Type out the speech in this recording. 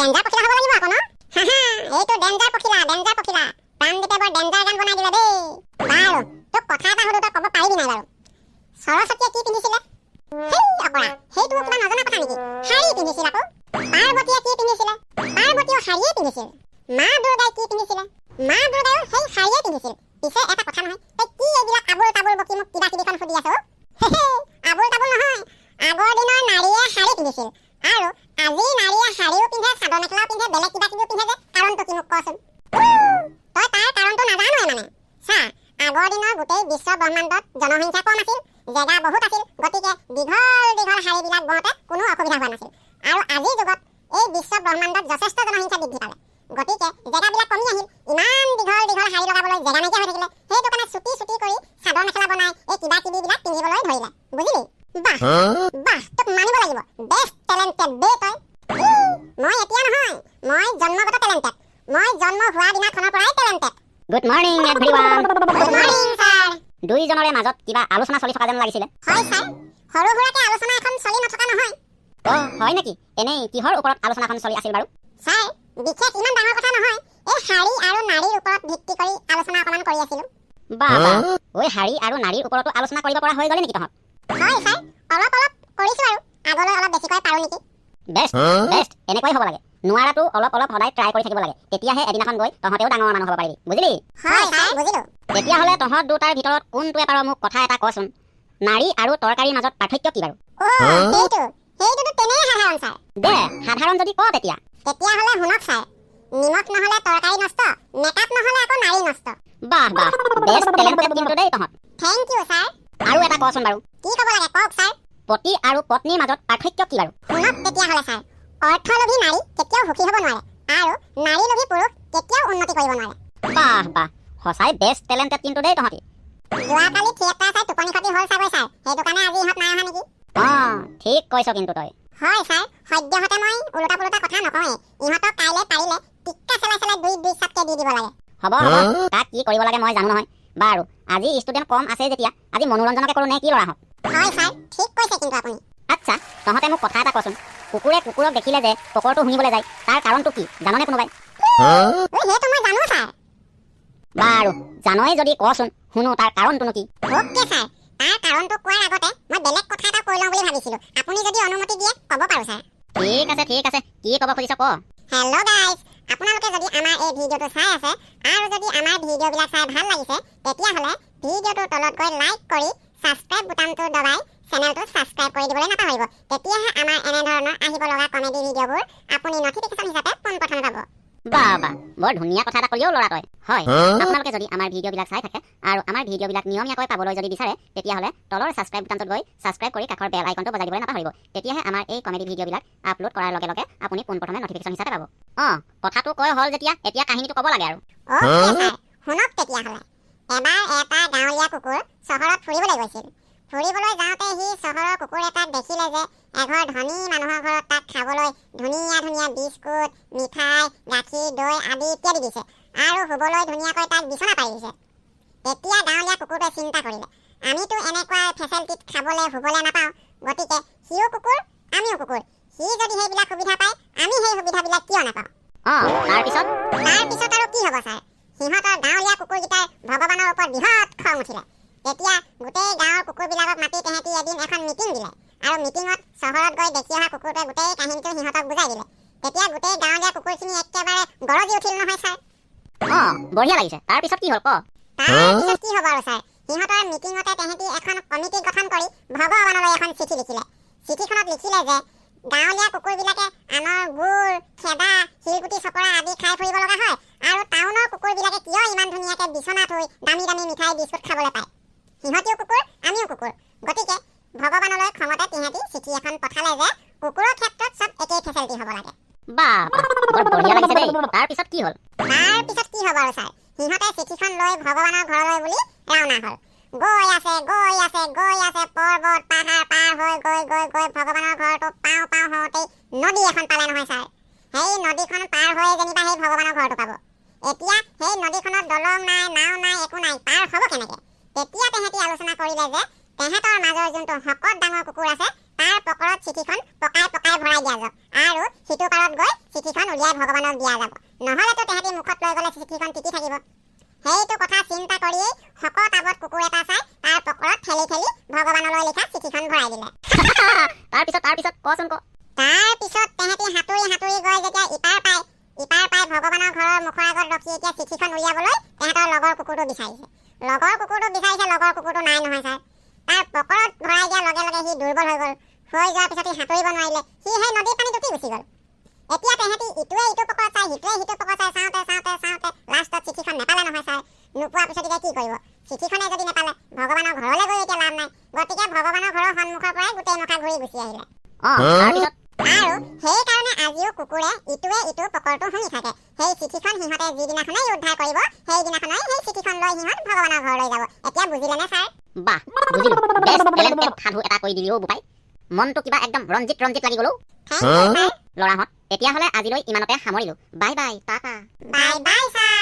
danger পখিলা হ'ব লাগিব আকৌ ন হাহা এইটো ডেঞ্জাৰ পখিলা প্ৰাণদীপে বৰ ডেঞ্জাৰ গান বনাই দিলে দেই বাৰু তোক কথা এটা সুধো তই ক'ব পাৰিবি নাই বাৰু সৰস্বতীয়ে কি পিন্ধিছিলে হেই অকৰা সেইটো কিবা নজনা কথা নেকি শাৰী পিন্ধিছিল আকৌ পাৰ্বতীয়ে কি পিন্ধিছিলে পাৰ্বতীয়েও শাৰীয়ে পিন্ধিছিল মা দুৰ্গাই কি পিন্ধিছিলে মা দুৰ্গায়ো সেই শাৰীয়ে পিন্ধিছিল পিছে এটা কথা নহয় তই কি এইবিলাক আবুল তাবুল বকি মোক কিবা কিবিখন সুধি আছ আবুল তাবুল নহয় আগৰ দিনৰ নাৰীয়ে শাৰী পিন্ধিছিল আৰু আজি নাৰীয়ে শাৰীও পিন্ধে চাদৰ মেখেলাও পিন্ধে বেলেগ কিবা কিবিও পিন্ধে যে কাৰণটো কি মোক কচোন তই তাৰ কাৰণটো নাজানোৱে মানে চা আগৰ দিনৰ গোটেই বিশ্ব ব্ৰহ্মাণ্ডত জনসংখ্যা কম আছিল জেগা বহুত আছিল গতিকে দীঘল দীঘল শাৰীবিলাক বওঁতে কোনো অসুবিধা হোৱা নাছিল আৰু আজিৰ যুগত এই বিশ্ব ব্ৰহ্মাণ্ডত যথেষ্ট জনসংখ্যা বৃদ্ধি পালে গতিকে জেগাবিলাক কমি আহিল ইমান দীঘল দীঘল শাৰী লগাবলৈ জেগা নাইকিয়া হৈ থাকিলে সেইটো কাৰণে চুটি চুটি কৰি চাদৰ মেখেলা বনাই এই কিবা কিবিবিলাক পিন্ধিবলৈ ধৰিলে বুজিলি বাহ বাহ তোক মানিব লাগিব বেষ্ট টেলেণ্টেড বে তই মই এতিয়া নহয় মই জন্মগত টেলেণ্টেড মই জন্ম হোৱা দিনাখনৰ পৰাই talented good morning everyone good morning sir দুইজনৰে মাজত কিবা আলোচনা চলি থকা যেন লাগিছিলে হয় ছাৰ সৰু সুৰাকে আলোচনা এখন চলি নথকা নহয় হয় নেকি এনেই কিহৰ ওপৰত আলোচনাখন চলি আছিল বাৰু ছাৰ বিশেষ ইমান ডাঙৰ কথা নহয় এই শাৰী আৰু নাৰীৰ ওপৰত ভিত্তি কৰি আলোচনা অকণমান কৰি আছিলোঁ বাহ ঐ শাৰী আৰু নাৰীৰ ওপৰতো আলোচনা কৰিব পৰা হৈ গ'লে নেকি তহঁত হয় ছাৰ অলপ অলপ কৰিছোঁ আৰু আগলৈ অলপ বেছিকৈ পাৰোঁ নেকি বেষ্ট এনেকৈ হ'ব লাগে নোৱাৰাটো অলপ অলপ সদায় ট্ৰাই কৰি থাকিব লাগে তেতিয়াহে এদিনাখন গৈ তহঁতেও ডাঙৰ মানুহ হ'ব পাৰিবি বুজিলি হয় ছাৰ বুজিলোঁ তেতিয়াহ'লে তহঁত দুটাৰ ভিতৰত কোনটোৱে পাৰ মোক কথা এটা কচোন নাৰী আৰু তৰকাৰীৰ মাজত পাৰ্থক্য কি বাৰু সেইটোতো তেনেই সাধাৰণ ছাৰ দে সাধাৰণ যদি ক তেতিয়াহ'লে শুনক ছাৰ নিমখ নহ'লে তৰকাৰী নষ্ট মেকআপ নহ'লে আকৌ নাৰী নষ্ট বাহ বেষ্ট টেলেণ্টেড কিন্তু দেই তহঁত থেংক ইউ ছাৰ আৰু এটা কচোন বাৰু কি ক'ব লাগে কওক ছাৰ পতি আৰু পত্নীৰ মাজত পাৰ্থক্য কি বাৰু শুনক তেতিয়াহ'লে ছাৰ অৰ্থলোভী নাৰী কেতিয়াও সুখী হ'ব নোৱাৰে আৰু নাৰীলোভী পুৰুষ কেতিয়াও উন্নতি কৰিব নোৱাৰে বাহ সঁচাই বেষ্ট টেলেণ্টেড কিন্তু দেই তহঁতি যোৱাকালি থিয়েটাৰ চাই টোপনি খতি হ'ল চাগৈ ছাৰ সেইটো কাৰণে আজি ইহঁত নাই অহা নেকি ঠিক কৈছ কিন্তু তই হয় ছাৰ সদ্যহতে মই ওলোটা পোলোটা কথা নকওঁৱেই ইহঁতক কাইলৈ পাৰিলে টিক্কা চেলাই চেলাই দুই চাপকে দি দিব লাগে হ'ব তাক কি কৰিব লাগে মই জানো নহয় বাৰু আজি ষ্টুডেণ্ট কম আছে যেতিয়া আজি মনোৰঞ্জনকে কৰোঁ নে কি ল'ৰাহঁত হয় ছাৰ ঠিক কৈছে কিন্তু আপুনি আচ্ছা তহঁতে মোক কথা এটা কচোন কুকুৰে কুকুৰক দেখিলে যে পকৰটো শুনিবলৈ যায় তাৰ কাৰণটো কি জাননে কোনোবাই সেইটো মই জানো ছাৰ বাৰু জানই যদি কচোন শুনো তাৰ কাৰণটো কি অ'কে ছাৰ তাৰ কাৰণটো কোৱাৰ আগতে মই বেলেগ কথা এটা কৈ লওঁ বুলি ভাবিছিলোঁ আপুনি যদি অনুমতি দিয়ে ক'ব পাৰোঁ ছাৰ ঠিক আছে কি ক'ব খুজিছ ক হেল্ল' গাইজ আপোনালোকে যদি আমাৰ এই ভিডিঅ'টো চাই আছে আৰু যদি আমাৰ ভিডিঅ'বিলাক চাই ভাল লাগিছে তেতিয়াহ'লে ভিডিঅ'টোৰ তলত গৈ লাইক কৰি ছাবস্ক্ৰাইব বুটামটো দবাই চেনেলটো ছাবস্ক্ৰাইব কৰি দিবলৈ নাপাহৰিব তেতিয়াহে আমাৰ এনেধৰণৰ আহিব লগা কমেডি ভিডিঅ'বোৰ আপুনি নটিফিকেশ্যন হিচাপে পোনপ্ৰথমে পাব বাহ বৰ ধুনীয়া কথা এটা ক'লিও ল'ৰা তই হয় আপোনালোকে যদি আমাৰ ভিডিঅ'বিলাক চাই থাকে আৰু আমাৰ ভিডিঅ'বিলাক নিয়মীয়াকৈ পাবলৈ যদি বিচাৰে তেতিয়াহ'লে তলৰ ছাবস্ক্ৰাইব বুটামটোত গৈ ছাবস্ক্ৰাইব কৰি কাষৰ বেল আইকনটো বজাই দিবলৈ নাপাহৰিব তেতিয়াহে আমাৰ এই কমেডি ভিডিঅ'বিলাক আপলোড কৰাৰ লগে লগে আপুনি পোনপ্ৰথমে নটিফিকেশ্যন হিচাপে পাব কথাটো কৈ হ'ল যেতিয়া এতিয়া কাহিনীটো ক'ব লাগে আৰু অ'কে ছাৰ শুনক তেতিয়াহ'লে এবাৰ এটা গাঁৱলীয়া কুকুৰ চহৰত ফুৰিবলৈ গৈছিল ফুৰিবলৈ যাওঁতে সি চহৰৰ কুকুৰ এটাক দেখিলে যে এঘৰ ধনী মানুহৰ ঘৰত তাক খাবলৈ ধুনীয়া ধুনীয়া বিস্কুট মিঠাই গাখীৰ দৈ আদি ইত্যাদি দিছে আৰু শুবলৈ ধুনীয়াকৈ তাক বিচনা পাৰি দিছে তেতিয়া গাঁৱলীয়া কুকুৰটোৱে চিন্তা কৰিলে আমিতো এনেকুৱা ফেচিলিটিত খাবলৈ শুবলৈ নাপাওঁ গতিকে সিও কুকুৰ আমিও কুকুৰ সি যদি সেইবিলাক সুবিধা পায় আমি সেই সুবিধাবিলাক কিয় নাপাওঁ তাৰপিছত আৰু কি হ'ব ছাৰ সিহঁতৰ গাঁৱলীয়া কুকুৰকেইটাৰ ভগৱানৰ ওপৰত বৃহৎ খং উঠিলে তেতিয়া গোটেই গাঁৱৰ কুকুৰবিলাকক মাতি তেহেঁতি এদিন এখন মিটিং দিলে আৰু মিটিঙত চহৰত গৈ দেখি অহা কুকুৰটোৱে গোটেই কাহিনীটো সিহঁতক বুজাই দিলে তেতিয়া গোটেই গাঁৱলীয়া কুকুৰখিনি একেবাৰে গৰজি উঠিল নহয় ছাৰ বঢ়িয়া লাগিছে তাৰপিছত কি হ'ল তাৰপিছত কি হ'ব আৰু ছাৰ সিহঁতৰ মিটিঙতে তেহেঁতি এখন কমিটি গঠন কৰি ভগৱানলৈ এখন চিঠি লিখিলে চিঠিখনত লিখিলে যে গাঁৱলীয়া কুকুৰবিলাকে আনৰ গুৰ খেদা শিলগুটি চকৰা আদি খাই ফুৰিব লগা হয় আৰু টাউনৰ কুকুৰবিলাকে কিয় ইমান ধুনীয়াকৈ বিচনাত শুই দামী দামী মিঠাই বিস্কুট খাবলৈ পায় সিহঁতিও কুকুৰ আমিও কুকুৰ গতিকে ভগৱানলৈ খঙতে তেহেঁতি চিঠি এখন পঠালে যে কুকুৰৰ ক্ষেত্ৰত চব একেই ফেচিলিটি হ'ব লাগে বৰ বঢ়িয়া লাগিছে দেই তাৰপিছত কি হ'ল হ'ব আৰু ছাৰ সিহঁতে চিঠিখন লৈ ভগৱানৰ ঘৰলৈ বুলি ৰাওনা হ'ল গৈ আছে পৰ্বত পাহাৰ পাৰ হৈ গৈ ভগৱানৰ ঘৰটো পাওঁ হওঁতেই নদী এখন পালে নহয় ছাৰ সেই নদীখন পাৰ হৈ যেনিবা সেই ভগৱানৰ ঘৰটো পাব এতিয়া সেই নদীখনত দলং নাই নাও নাই একো নাই পাৰ হ'ব কেনেকে তেতিয়া তেহেঁতি আলোচনা কৰিলে যে তেহেঁতৰ মাজৰ যোনটো শকত ডাঙৰ কুকুৰ আছে তাৰ পকৰত চিঠিখন পকাই পকাই ভৰাই দিয়া যাওক আৰু সিটো পাৰত গৈ চিঠিখন উলিয়াই ভগৱানক দিয়া যাব নহ'লেতো তেহেঁতি মুখত লৈ গ'লে চিঠিখন তিতি থাকিব সেইটো কথা চিন্তা কৰিয়েই শকত আৱত কুকুৰ এটা চাই তাৰ পকৰত ঠেলি ঠেলি ভগৱানলৈ লিখা চিঠিখন ভৰাই দিলে তাৰপিছত কচোন ক তাৰপিছত তেহেঁতি সাঁতুৰি সাঁতুৰি গৈ যেতিয়া ইপাৰ পাই ভগৱানৰ ঘৰৰ মুখৰ আগত ৰখি এতিয়া চিঠিখন উলিয়াবলৈ তেহেঁতৰ লগৰ কুকুৰটো বিচাৰিছে লগৰ কুকুৰটো নাই নহয় ছাৰ তাৰ পকৰত ভৰাই দিয়াৰ লগে লগে সি দুৰ্বল হৈ যোৱাৰ পিছত সি সাঁতুৰিব নোৱাৰিলে সি সেই নদীৰ পানীত উটি গুচি গ'ল এতিয়া তেহেঁতি ইটোৱে ইটো পকৰত চাই সিটোৱে সিটো পকৰত চাই চাওঁতে লাষ্টত চিঠিখন নেপালে নহয় ছাৰ নোপোৱাৰ পিছত এতিয়া কি কৰিব চিঠিখনে যদি নেপালে ভগৱানৰ ঘৰলৈ গৈ এতিয়া লাভ নাই গতিকে ভগৱানৰ ঘৰৰ সন্মুখৰ পৰাই গোটেই মখা ঘূৰি গুচি আহিলে আৰু সেইকাৰণে আজিও কুকুৰে ইটোৱে ইটো পকৰটো শুনি থাকে সেই চিঠিখন সিহঁতে যিদিনাখনেই উদ্ধাৰ কৰিব সেইদিনাখনেই সেই চিঠিখন লৈ সিহঁত ভগৱানৰ ঘৰলৈ যাব এতিয়া বুজিলেনে ছাৰ বাহ বুজিলো বেষ্ট টেলেণ্টেড সাধু এটা কৈ দিলি অ' বোপাই মনটো কিবা একদম ৰঞ্জিত লাগি গ'লো থেংক ইউ ছাৰ ল'ৰাহঁত তেতিয়াহ'লে আজিলৈ ইমানতে সামৰিলো bye bye tata bye bye sir